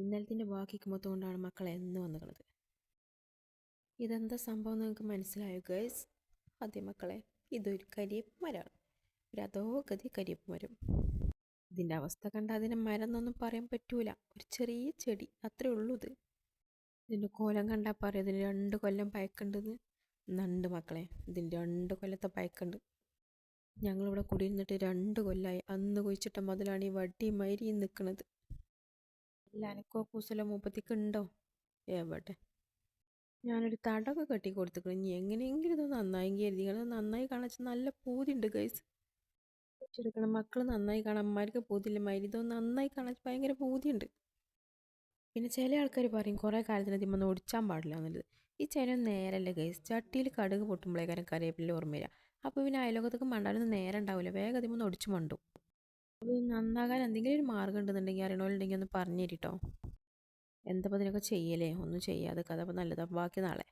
ഇന്നലത്തിൻ്റെ ബാക്കിക്ക് മൊത്തം കൊണ്ടാണ് മക്കളെ എന്ന് വന്നിക്കണത്. ഇതെന്താ സംഭവം നിങ്ങൾക്ക് മനസ്സിലായോ ഗൈസ്? അതെ മക്കളെ, ഇതൊരു കരിയേപ്പ് മരമാണ്. ഒരു അധോഗതി കരിയേപ്പ് മരം. ഇതിൻ്റെ അവസ്ഥ കണ്ട അതിനെ മരം എന്നൊന്നും പറയാൻ പറ്റൂല. ഒരു ചെറിയ ചെടി അത്രേ ഉള്ളൂ ഇത്. ഇതിൻ്റെ കോലം കണ്ടാൽ പറയാം ഇതിന് 2 കൊല്ലം പഴക്കമുണ്ടെന്ന്. നണ്ട് മക്കളെ, ഇതിന് 2 കൊല്ലത്തെ പഴക്കമുണ്ട്. ഞങ്ങളിവിടെ കുടിയിരുന്നിട്ട് 2 കൊല്ലമായി. അന്ന് കുഴിച്ചിട്ട മുതലാണ് ഈ വടി മൈരി നിൽക്കുന്നത്. അല്ല അനക്കോ കൂസലോ മൂപ്പത്തിക്ക് ഉണ്ടോ? എവിടെ? ഞാനൊരു തടമൊക്കെ കെട്ടി കൊടുത്തിക്കണം. ഇനി എങ്ങനെയെങ്കിലും ഇത് നന്നായെങ്കിൽ കരുതിക്കണം. നന്നായി കാണാൻ നല്ല പൂതിയുണ്ട് ഗൈസ്. വെച്ചെടുക്കണം. മക്കൾ നന്നായി കാണാൻ അമ്മമാർക്ക് പൂതിയില്ല മൈരി. ഇതൊന്ന് നന്നായി കാണാൻ ഭയങ്കര പൂതിയുണ്ട്. പിന്നെ ചില ആൾക്കാർ പറയും കുറേ കാലത്തിന് ഇതിമ്മൊന്നും ഒടിച്ചാൻ പാടില്ല എന്നുള്ളത്. ഈ ചില നേരല്ലേ ഗൈസ്. ചട്ടിയിൽ കടുക് പൊട്ടുമ്പോഴേക്കാരം കറിവേപ്പില ഓർമ്മ വരിക. അപ്പോൾ പിന്നെ അയലോകത്തേക്ക് മണ്ടാനൊന്നും നേരം ഉണ്ടാവില്ല. വേഗം അതിമ്മൊന്ന് ഒടിച്ചു മണ്ടും. അത് നന്നാകാൻ എന്തെങ്കിലും ഒരു മാർഗ്ഗം ഉണ്ടെന്നുണ്ടെങ്കിൽ അറിയണമല്ലുണ്ടെങ്കിൽ ഒന്ന് പറഞ്ഞു തരിട്ടോ. എന്താ ഇതിനൊക്കെ ചെയ്യലേ? ഒന്നും ചെയ്യാതെ കഥ. അപ്പോൾ നല്ലതാണ്. ബാക്കി നാളെ.